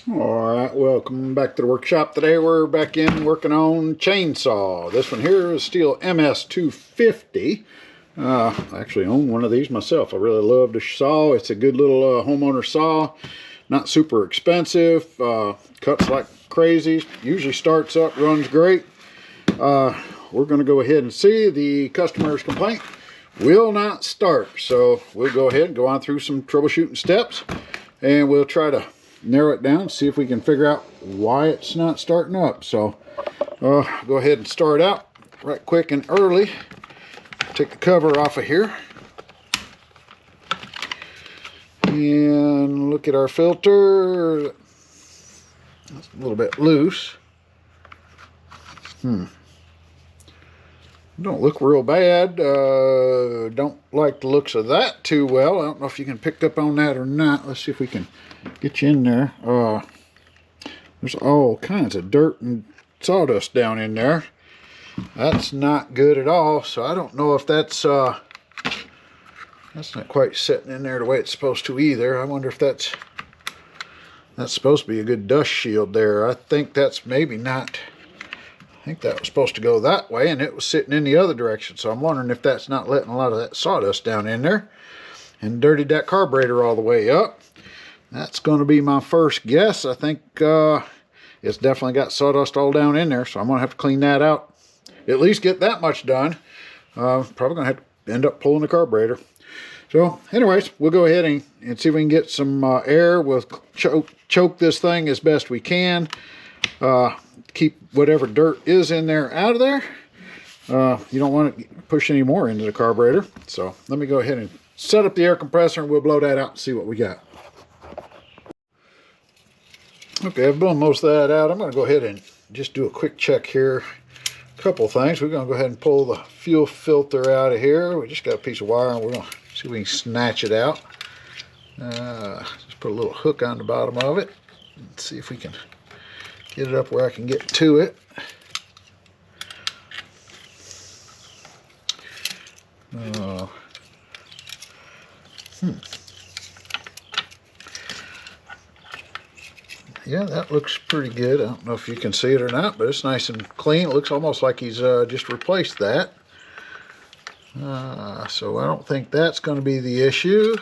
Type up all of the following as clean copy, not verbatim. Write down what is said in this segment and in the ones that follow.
Alright, welcome back to the workshop. Today we're back in working on chainsaw. This one here is Stihl MS250. I actually own one of these myself. I really love the saw. It's a good little homeowner saw. Not super expensive. Cuts like crazy. Usually starts up, runs great. We're going to go ahead and see. The customer's complaint will not start. So we'll go ahead and go on through some troubleshooting steps. And we'll try to narrow it down, see if we can figure out why it's not starting up. So go ahead and start out right quick and early. Take the cover off of here and look at our filter. It's a little bit loose. Don't look real bad. Don't like the looks of that too well. I don't know if you can pick up on that or not. Let's see if we can get you in there. There's all kinds of dirt and sawdust down in there. That's not good at all. So I don't know if that's not quite sitting in there the way it's supposed to either. I wonder if that's supposed to be a good dust shield there. I think that's maybe not. I think that was supposed to go that way, and it was sitting in the other direction. So I'm wondering if that's not letting a lot of that sawdust down in there and dirtied that carburetor all the way up. That's going to be my first guess. I think it's definitely got sawdust all down in there, so I'm going to have to clean that out. At least get that much done. Probably going to have to end up pulling the carburetor. So anyways, we'll go ahead and see if we can get some air. We'll choke this thing as best we can. Keep whatever dirt is in there out of there. You don't want to push any more into the carburetor. So let me go ahead and set up the air compressor and we'll blow that out and see what we got. Okay, I've blown most of that out. I'm going to go ahead and just do a quick check here. A couple things. We're going to go ahead and pull the fuel filter out of here. We just got a piece of wire and we're going to see if we can snatch it out. Just put a little hook on the bottom of it. Let's see if we can get it up where I can get to it. Yeah, that looks pretty good. I don't know if you can see it or not, but it's nice and clean. It looks almost like he's just replaced that. So I don't think that's going to be the issue.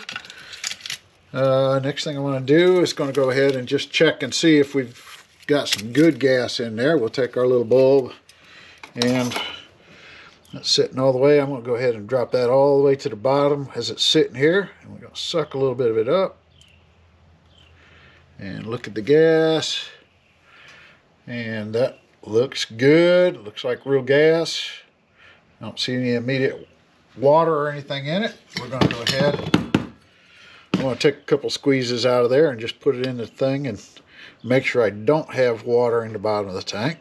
Next thing I want to do is going to go ahead and just check and see if we've got some good gas in there. We'll take our little bulb and that's sitting all the way. I'm going to go ahead and drop that all the way to the bottom as it's sitting here. And we're going to suck a little bit of it up. And look at the gas. And that looks good. Looks like real gas. I don't see any immediate water or anything in it. We're going to go ahead. I'm going to take a couple squeezes out of there and just put it in the thing and make sure I don't have water in the bottom of the tank.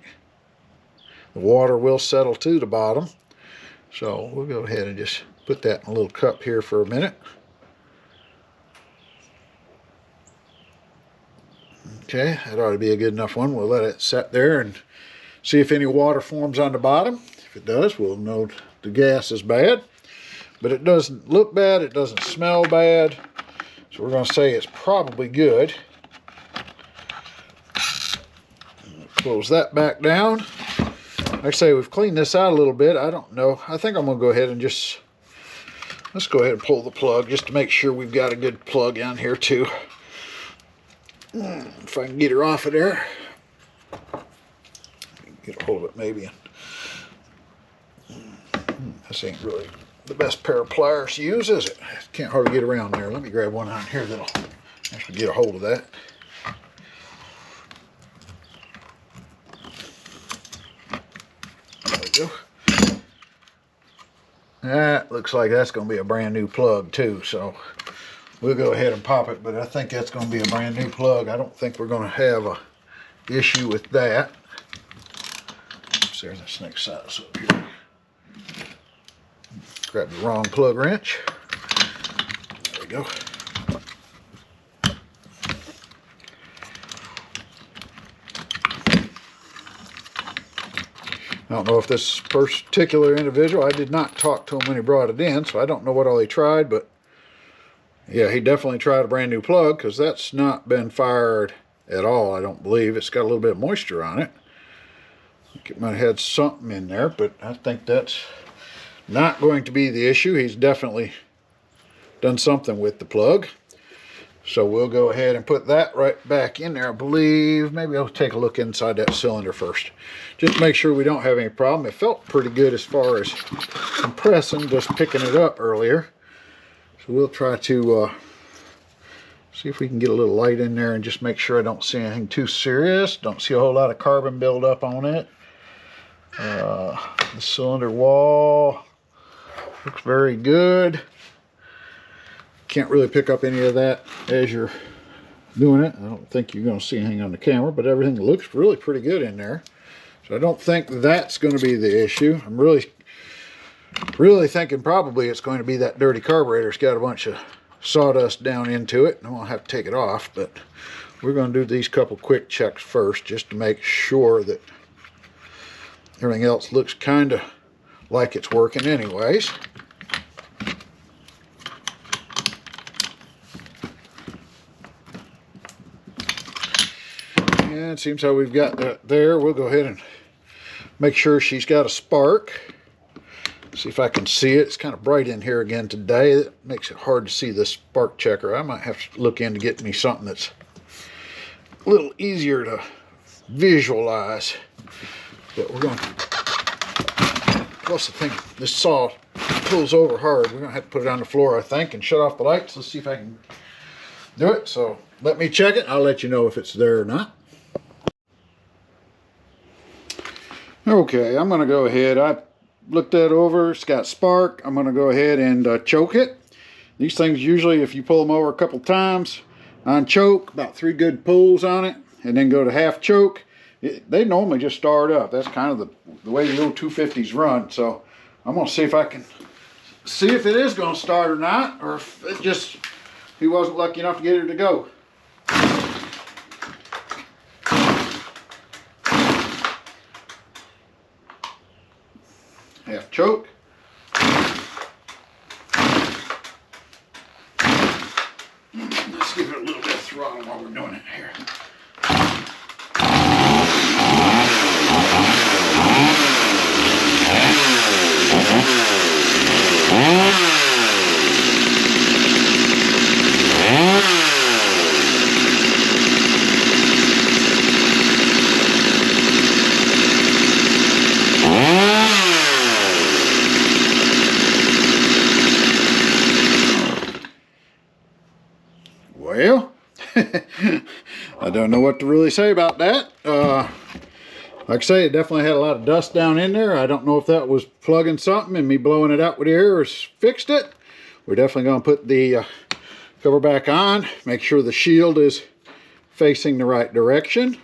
The water will settle to the bottom. So we'll go ahead and just put that in a little cup here for a minute. Okay, that ought to be a good enough one. We'll let it set there and see if any water forms on the bottom. If it does, we'll know the gas is bad. But it doesn't look bad. It doesn't smell bad. So we're going to say it's probably good. Close that back down. Like I say, we've cleaned this out a little bit. I don't know. I think I'm going to go ahead and just, let's go ahead and pull the plug just to make sure we've got a good plug on here too. If I can get her off of there. Get a hold of it maybe. This ain't really the best pair of pliers to use, is it? Can't hardly get around there. Let me grab one on here that'll actually get a hold of that. Go. That looks like that's going to be a brand new plug too, so we'll go ahead and pop it, but I think that's going to be a brand new plug. I don't think we're going to have a issue with that. Oops, there's this next side up here. Grab the wrong plug wrench. There we go. I don't know if this particular individual, I did not talk to him when he brought it in, so I don't know what all he tried, but yeah, he definitely tried a brand new plug because that's not been fired at all, I don't believe. It's got a little bit of moisture on it. I think it might have had something in there, but I think that's not going to be the issue. He's definitely done something with the plug. So we'll go ahead and put that right back in there, I believe. Maybe I'll take a look inside that cylinder first, just to make sure we don't have any problem. It felt pretty good as far as compressing, just picking it up earlier. So we'll try to see if we can get a little light in there and just make sure I don't see anything too serious. Don't see a whole lot of carbon buildup on it. The cylinder wall looks very good. Can't really pick up any of that as you're doing it. I don't think you're going to see anything on the camera, but everything looks really pretty good in there. So I don't think that's going to be the issue. I'm really thinking probably it's going to be that dirty carburetor. It's got a bunch of sawdust down into it, and I'm going to have to take it off, but we're going to do these couple quick checks first just to make sure that everything else looks kind of like it's working anyways. And it seems how we've got that there. We'll go ahead and make sure she's got a spark. See if I can see it. It's kind of bright in here again today. That makes it hard to see the spark checker. I might have to look into getting me something that's a little easier to visualize. But we're going to, plus the thing, this saw pulls over hard. We're going to have to put it on the floor, I think, and shut off the lights. Let's see if I can do it. So let me check it. I'll let you know if it's there or not. Okay, I'm going to go ahead. I looked that over. It's got spark. I'm going to go ahead and choke it. These things usually, if you pull them over a couple times on choke, about 3 good pulls on it, and then go to half choke, they normally just start up. That's kind of the way the old 250s run. So I'm going to see if I can see if it is going to start or not, or if it just, he wasn't lucky enough to get her to go. Half choke. Let's give it a little bit of throttle while we're doing it here. Well, I don't know what to really say about that. Like I say, it definitely had a lot of dust down in there. I don't know if that was plugging something and me blowing it out with air has fixed it. We're definitely going to put the cover back on, make sure the shield is facing the right direction.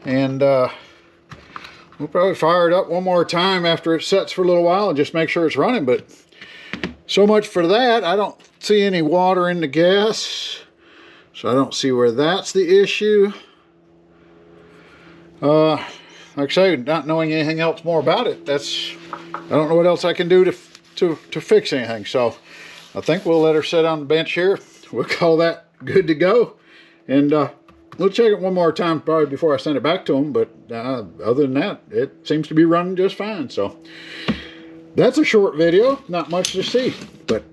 And we'll probably fire it up one more time after it sets for a little while and just make sure it's running. But so much for that. I don't see any water in the gas, so I don't see where that's the issue. Like I say, not knowing anything else more about it, I don't know what else I can do to fix anything. So I think we'll let her sit on the bench here. We'll call that good to go, and we'll check it one more time probably before I send it back to them. But other than that, it seems to be running just fine. So that's a short video, not much to see, but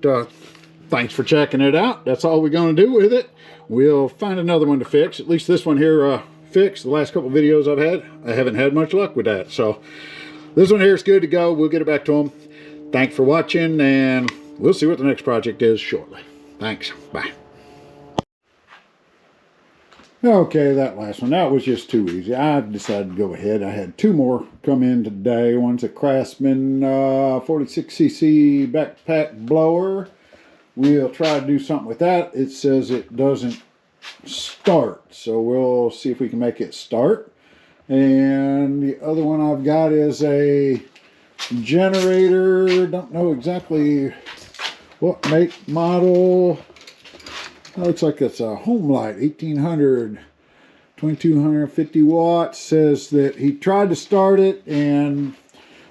thanks for checking it out. That's all we're going to do with it. We'll find another one to fix. At least this one here fixed. The last couple videos I've had, I haven't had much luck with that. So this one here is good to go. We'll get it back to them. Thanks for watching, and we'll see what the next project is shortly. Thanks. Bye. Okay, that last one, that was just too easy. I decided to go ahead. I had 2 more come in today. One's a Craftsman 46cc backpack blower. We'll try to do something with that. It says it doesn't start, so we'll see if we can make it start. And the other one I've got is a generator. Don't know exactly what make, model. Looks like it's a Homlite 1800, 2250 watts. Says that he tried to start it and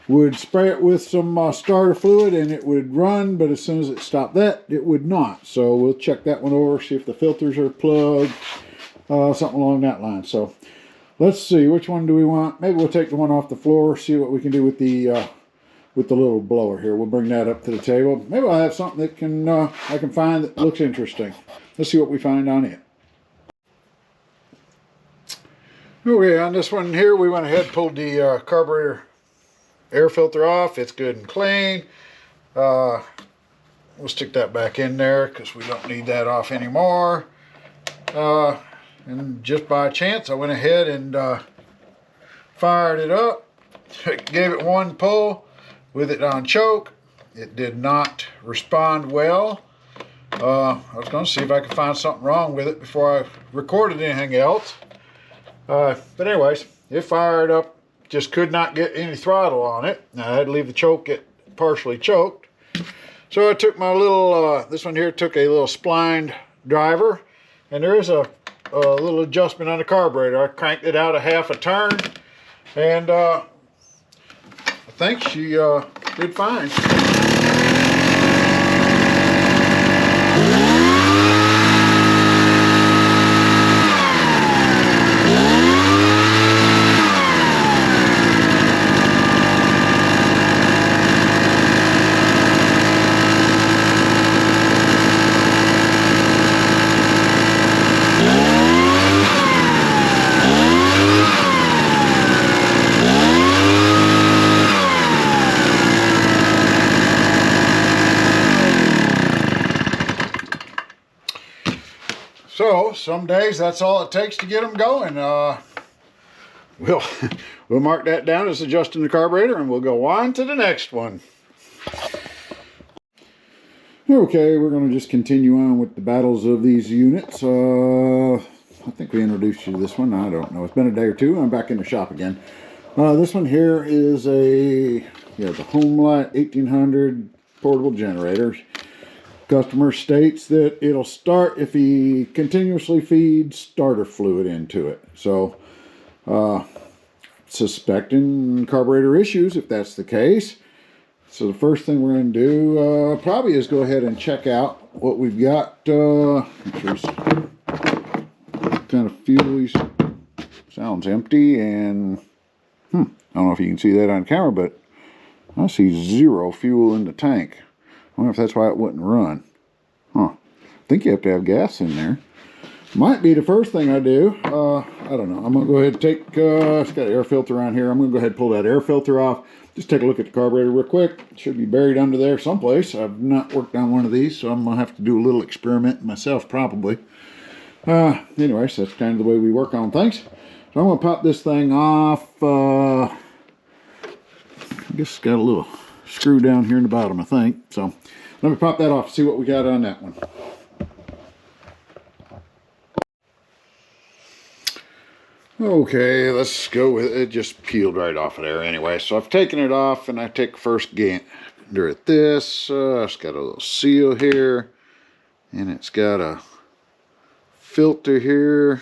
would spray it with some starter fluid and it would run, but as soon as it stopped that, it would not. So we'll check that one over, see if the filters are plugged. something along that line. So let's see, which one do we want? Maybe we'll take the one off the floor, see what we can do with the little blower here. We'll bring that up to the table. Maybe I'll have something that can I can find that looks interesting. Let's see what we find on it. Okay, on this one here, we went ahead and pulled the carburetor air filter off. It's good and clean. We'll stick that back in there because we don't need that off anymore. And just by chance, I went ahead and fired it up. Gave it one pull with it on choke. It did not respond well. I was going to see if I could find something wrong with it before I recorded anything else. But anyways, it fired up. Just could not get any throttle on it. Now I had to leave the choke get partially choked. So I took my little, this one here took a little splined driver, and there is a little adjustment on the carburetor. I cranked it out a half a turn, and I think she did fine. So some days that's all it takes to get them going. We'll mark that down as adjusting the carburetor, and we'll go on to the next one. Okay, we're going to just continue on with the battles of these units. I think we introduced you to this one. I don't know. It's been a day or two. I'm back in the shop again. This one here is the Homlite 1800 portable generator. Customer states that it'll start if he continuously feeds starter fluid into it. So, suspecting carburetor issues if that's the case. So the first thing we're going to do probably is go ahead and check out what we've got. There's kind of fuel sounds empty, and I don't know if you can see that on camera, but I see zero fuel in the tank. I wonder if that's why it wouldn't run. I think you have to have gas in there. Might be the first thing I do. I don't know. I'm going to go ahead and take, it's got an air filter on here. I'm going to go ahead and pull that air filter off. Just take a look at the carburetor real quick. It should be buried under there someplace. I've not worked on one of these, so I'm going to have to do a little experiment myself probably. Anyways, that's kind of the way we work on things. So I'm going to pop this thing off. I guess it's got a little screw down here in the bottom, I think. So let me pop that off and see what we got on that one. Okay, let's go with it. It just peeled right off of there anyway. So I've taken it off, and I take first gander at this. It's got a little seal here, and it's got a filter here.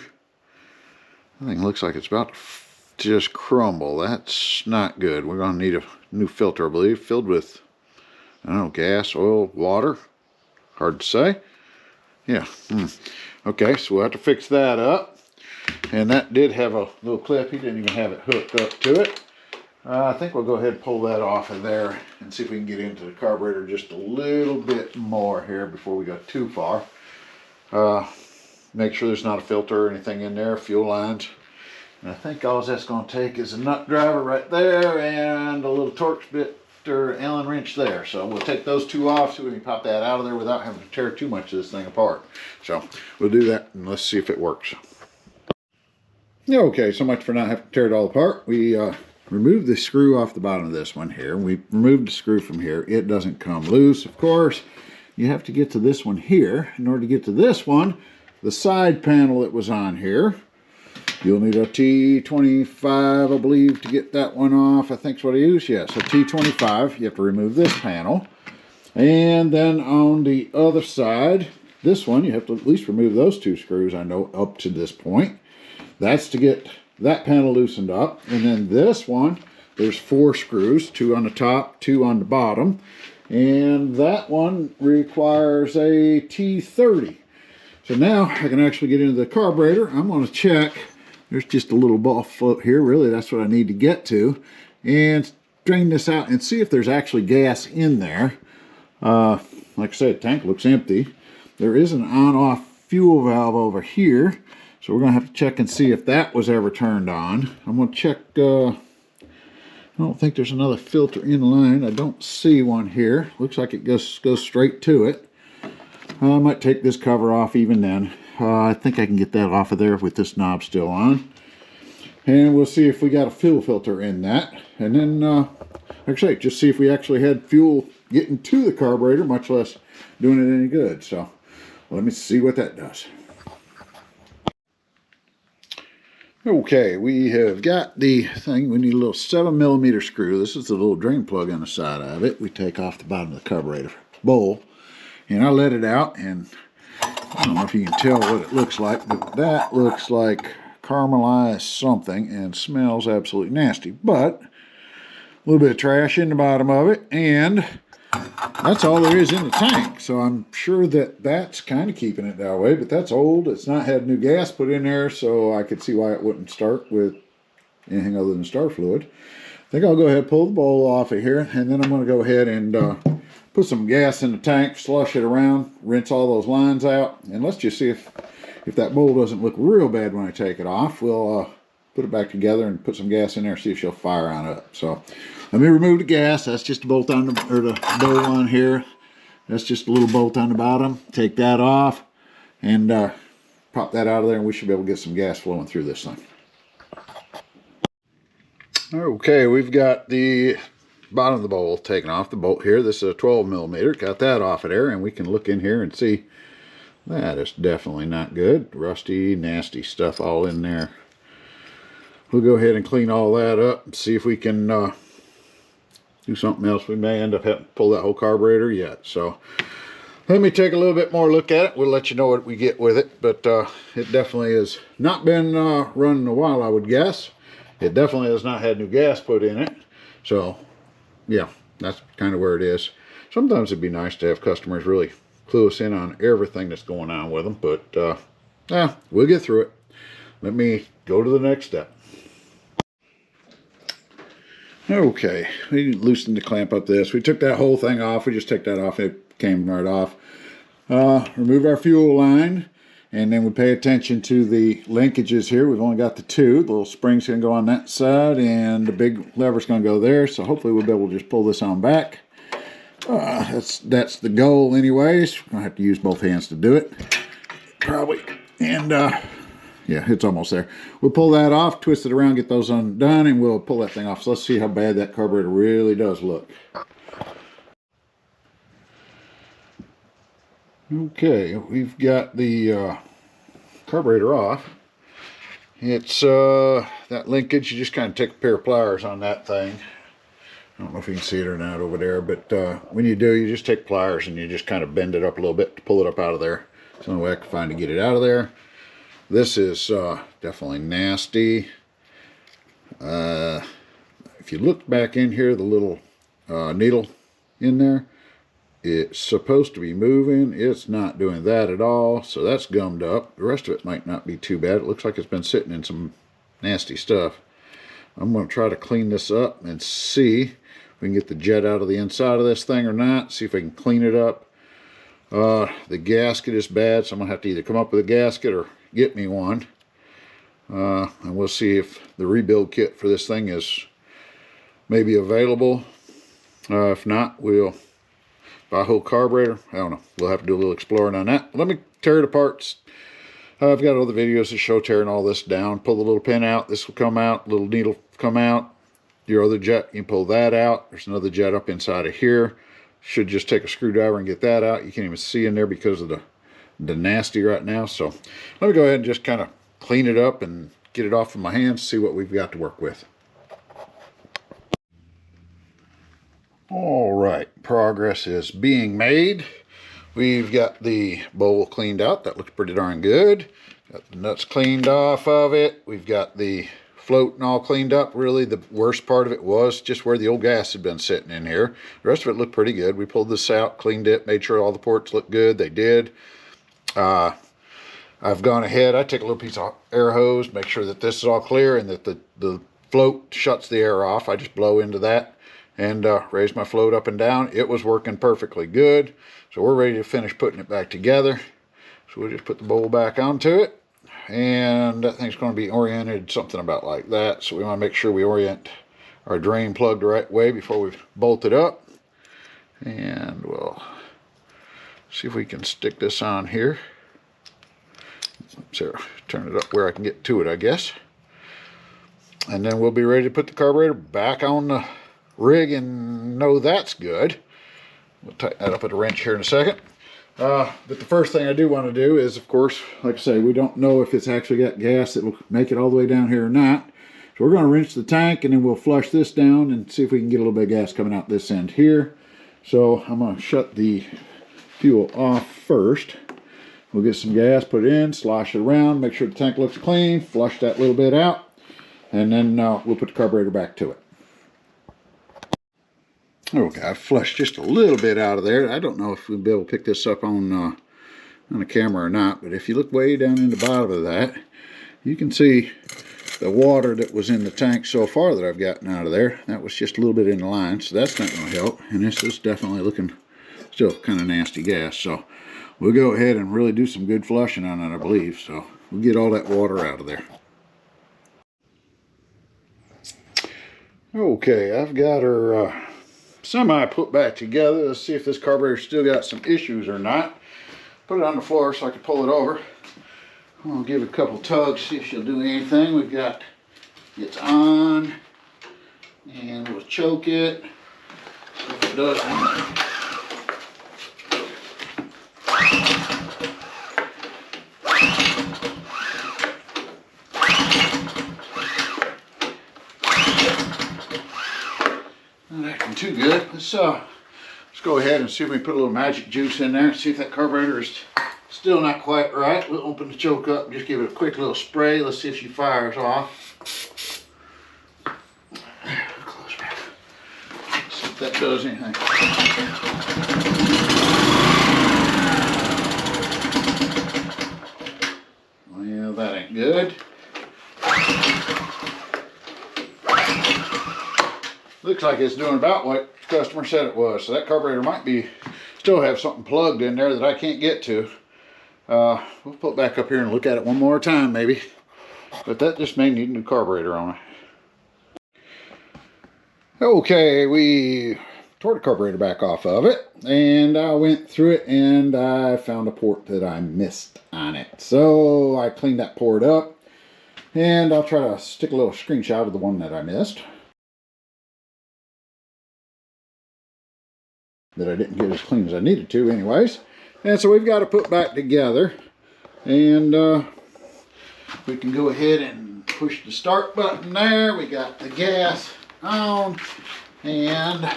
I think it looks like it's about to just crumble. That's not good. We're going to need a new filter, I believe, filled with, I don't know, gas, oil, water. Hard to say. Yeah. Okay, so we'll have to fix that up. And that did have a little clip. He didn't even have it hooked up to it. I think we'll go ahead and pull that off of there and see if we can get into the carburetor just a little bit more here before we go too far. Make sure there's not a filter or anything in there, fuel lines. And I think all that's going to take is a nut driver right there and a little Torx bit or Allen wrench there. So we'll take those two off so we can pop that out of there without having to tear too much of this thing apart. So we'll do that, and let's see if it works. Okay, so much for not having to tear it all apart. We removed the screw off the bottom of this one here. We removed the screw from here. It doesn't come loose, of course. You have to get to this one here. In order to get to this one, the side panel that was on here, you'll need a T25, I believe, to get that one off. I think that's what I used. Yeah, so T25, you have to remove this panel. And then on the other side, this one, you have to at least remove those two screws, I know, up to this point. That's to get that panel loosened up. And then this one, there's 4 screws, 2 on the top, 2 on the bottom. And that one requires a T30. So now I can actually get into the carburetor. I'm going to check. There's just a little ball float here. Really, that's what I need to get to. And drain this out and see if there's actually gas in there. Like I said, the tank looks empty. There is an on-off fuel valve over here. So we're going to have to check and see if that was ever turned on. I'm going to check. I don't think there's another filter in line. I don't see one here. Looks like it goes straight to it. I might take this cover off even then. I think I can get that off of there with this knob still on. And we'll see if we got a fuel filter in that. And then, like I say, just see if we actually had fuel getting to the carburetor, much less doing it any good. So let me see what that does. Okay, we have got the thing. We need a little 7mm screw. This is the little drain plug on the side of it. We take off the bottom of the carburetor bowl. And I let it out, and I don't know if you can tell what it looks like, but that looks like caramelized something and smells absolutely nasty. But a little bit of trash in the bottom of it, and that's all there is in the tank. So I'm sure that that's kind of keeping it that way, but that's old. It's not had new gas put in there, so I could see why it wouldn't start with anything other than starter fluid. I think I'll go ahead and pull the bowl off of here, and then I'm going to go ahead and put some gas in the tank, slush it around, rinse all those lines out, and let's just see if that bowl doesn't look real bad when I take it off. We'll put it back together and put some gas in there, see if she'll fire on up. So let me remove the gas. That's just a bolt on the, or the bowl on here. That's just a little bolt on the bottom. Take that off and pop that out of there, and we should be able to get some gas flowing through this thing. Okay, we've got the bottom of the bowl taken off, the bolt here. This is a 12mm. Got that off of there, and we can look in here and see that is definitely not good. Rusty, nasty stuff all in there. We'll go ahead and clean all that up and see if we can do something else. We may end up having to pull that whole carburetor yet. So let me take a little bit more look at it. We'll let you know what we get with it. But it definitely has not been running a while, I would guess. It definitely has not had new gas put in it. So yeah, that's kind of where it is. Sometimes it'd be nice to have customers really clue us in on everything that's going on with them. But yeah, we'll get through it. Let me go to the next step. Okay, we loosened the clamp up this. We took that whole thing off. We just took that off. It came right off. Remove our fuel line, and then we pay attention to the linkages here. We've only got the two. The little spring's going to go on that side, and the big lever's going to go there. So hopefully we'll be able to just pull this on back. That's the goal anyways. We're going to have to use both hands to do it. Probably. And yeah, it's almost there. We'll pull that off, twist it around, get those undone, and we'll pull that thing off. So let's see how bad that carburetor really does look. Okay, we've got the carburetor off. It's that linkage. You just kind of take a pair of pliers on that thing. I don't know if you can see it or not over there, but when you do, you just take pliers and you just kind of bend it up a little bit to pull it up out of there. It's the only way I can find to get it out of there. This is definitely nasty. If you look back in here, the little needle in there, it's supposed to be moving. It's not doing that at all, so that's gummed up. The rest of it might not be too bad. It looks like it's been sitting in some nasty stuff. I'm going to try to clean this up and see if we can get the jet out of the inside of this thing or not. See if I can clean it up. The gasket is bad, so I'm going to have to either come up with a gasket or get me one. And we'll see if the rebuild kit for this thing is maybe available. If not, we'll buy a whole carburetor. I don't know. We'll have to do a little exploring on that. Let me tear it apart. I've got other videos that show tearing all this down. Pull the little pin out. This will come out. Little needle come out. Your other jet, you can pull that out. There's another jet up inside of here. Should just take a screwdriver and get that out. You can't even see in there because of the nasty right now. So let me go ahead and just kind of clean it up and get it off of my hands, see what we've got to work with. All right, progress is being made. We've got the bowl cleaned out. That looks pretty darn good. Got the nuts cleaned off of it. We've got the float and all cleaned up. Really, the worst part of it was just where the old gas had been sitting in here. The rest of it looked pretty good. We pulled this out, cleaned it, made sure all the ports looked good. They did. I've gone ahead, I take a little piece of air hose, make sure that this is all clear and that the float shuts the air off. I just blow into that and raise my float up and down. It was working perfectly good. So we're ready to finish putting it back together. So we'll just put the bowl back onto it. And that thing's going to be oriented something about like that. So we want to make sure we orient our drain plug the right way before we bolt it up. And we'll see if we can stick this on here. So turn it up where I can get to it, I guess. And then we'll be ready to put the carburetor back on the rig and know that's good. We'll tighten that up with a wrench here in a second. But the first thing I do want to do is, of course, like I say, we don't know if it's actually got gas that will make it all the way down here or not. So we're going to rinse the tank and then we'll flush this down and see if we can get a little bit of gas coming out this end here. So I'm going to shut the fuel off first. We'll get some gas, put it in, slosh it around, make sure the tank looks clean, flush that little bit out, and then we'll put the carburetor back to it. Okay, I flushed just a little bit out of there. I don't know if we'll be able to pick this up on the camera or not, but if you look way down in the bottom of that, you can see the water that was in the tank so far that I've gotten out of there. That was just a little bit in the line, so that's not going to help. And this is definitely looking still kind of nasty gas. So we'll go ahead and really do some good flushing on it, I believe. So we'll get all that water out of there. Okay, I've got her semi put back together. Let's see if this carburetor still got some issues or not. Put it on the floor so I can pull it over. I'll give it a couple tugs, see if she'll do anything. We've got it's on, and we'll choke it. If it doesn't, not acting too good. Let's go ahead and see if we can put a little magic juice in there. See if that carburetor is still not quite right. We'll open the choke up and just give it a quick little spray. Let's see if she fires off. Close back. See if that does anything. Well, that ain't good. Looks like it's doing about what the customer said it was. So that carburetor might be still have something plugged in there that I can't get to. We'll put it back up here and look at it one more time maybe. But that just may need a new carburetor on it. Okay, we tore the carburetor back off of it. And I went through it and I found a port that I missed on it. So I cleaned that port up. And I'll try to stick a little screenshot of the one that I missed. That I didn't get as clean as I needed to anyways. And so we've got to put back together. And we can go ahead and push the start button there. We got the gas on. And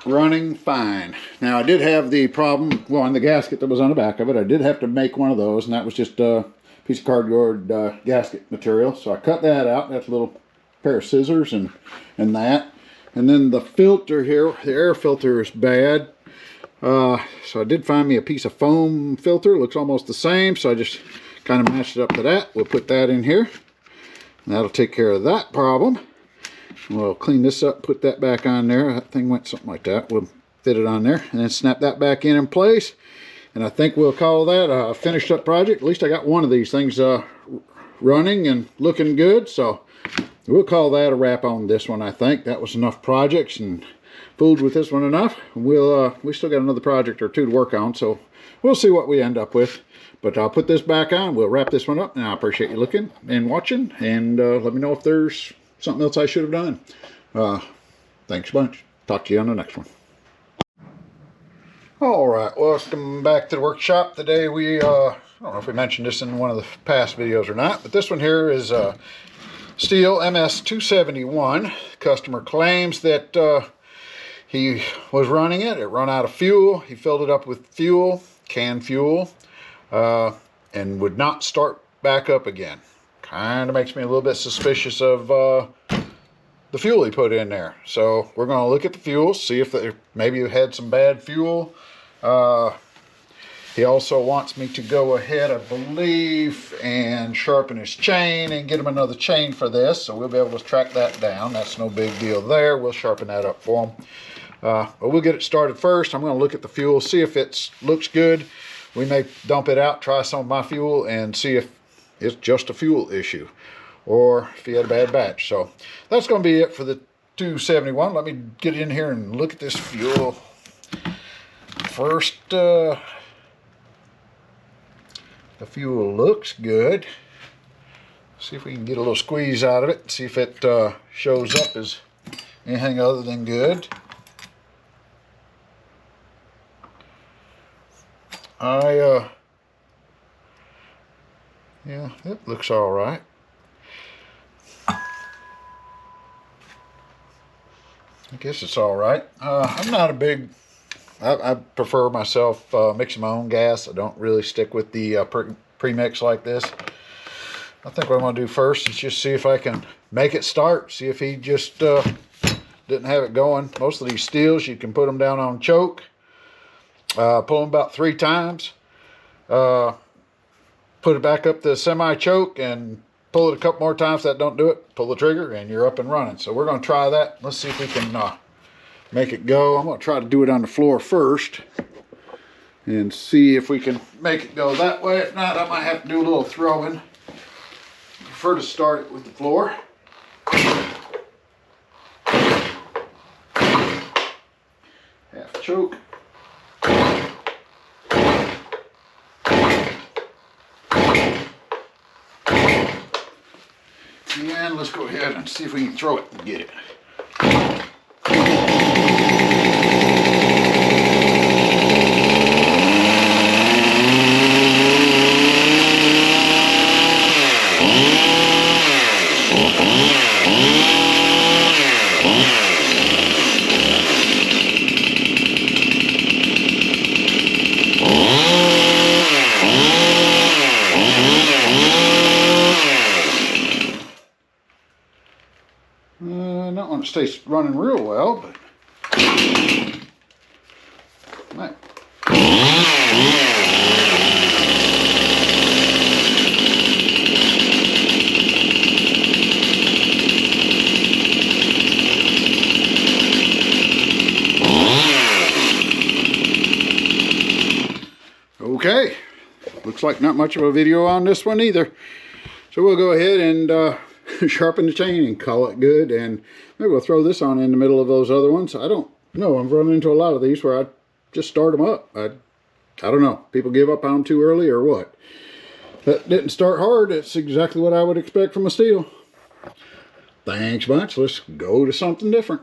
running fine. Now I did have the problem, well, on the gasket that was on the back of it, I did have to make one of those, and that was just a piece of cardboard gasket material. So I cut that out. That's a little pair of scissors and that. And then the filter here, the air filter is bad. So I did find me a piece of foam filter. Looks almost the same, so I just kind of matched it up to that. We'll put that in here. And that'll take care of that problem. We'll clean this up, put that back on there. That thing went something like that. We'll fit it on there and then snap that back in place. And I think we'll call that a finished up project. At least I got one of these things running and looking good. So we'll call that a wrap on this one, I think. That was enough projects and fooled with this one enough. We still got another project or two to work on. So we'll see what we end up with. But I'll put this back on. We'll wrap this one up. And I appreciate you looking and watching. And let me know if there's something else I should have done. Thanks a bunch. Talk to you on the next one. Alright, welcome back to the workshop. Today we, I don't know if we mentioned this in one of the past videos or not, but this one here is Stihl MS271. Customer claims that he was running it. It ran out of fuel. He filled it up with fuel, canned fuel, and would not start back up again. kind of makes me a little bit suspicious of the fuel he put in there. So we're going to look at the fuel, see if maybe it had some bad fuel. He also wants me to go ahead, I believe, and sharpen his chain and get him another chain for this. So we'll be able to track that down. That's no big deal there. We'll sharpen that up for him. But we'll get it started first. I'm going to look at the fuel, see if it looks good. We may dump it out, try some of my fuel, and see if it's just a fuel issue or if he had a bad batch. So that's going to be it for the 271. Let me get in here and look at this fuel. First, the fuel looks good. See if we can get a little squeeze out of it. See if it shows up as anything other than good. Yeah, it looks all right. I guess it's all right. I'm not a big, I prefer myself mixing my own gas. I don't really stick with the pre-mix like this. I think what I'm going to do first is just see if I can make it start. See if he just didn't have it going. Most of these Stihls, you can put them down on choke. Pull them about 3 times. Put it back up the semi-choke and pull it a couple more times. If that don't do it, pull the trigger and you're up and running. So we're going to try that. Let's see if we can make it go. I'm going to try to do it on the floor first and see if we can make it go that way. If not, I might have to do a little throwing. I prefer to start it with the floor. Half choke. And let's go ahead and see if we can throw it and get it. Not when it stays running real well, but right. Okay, looks like not much of a video on this one either. So we'll go ahead and sharpen the chain and call it good, and maybe we'll throw this on in the middle of those other ones. I don't know. I'm running into a lot of these where I just start them up. I don't know. People give up on them too early or what. That didn't start hard. That's exactly what I would expect from a Stihl. Thanks much. Let's go to something different.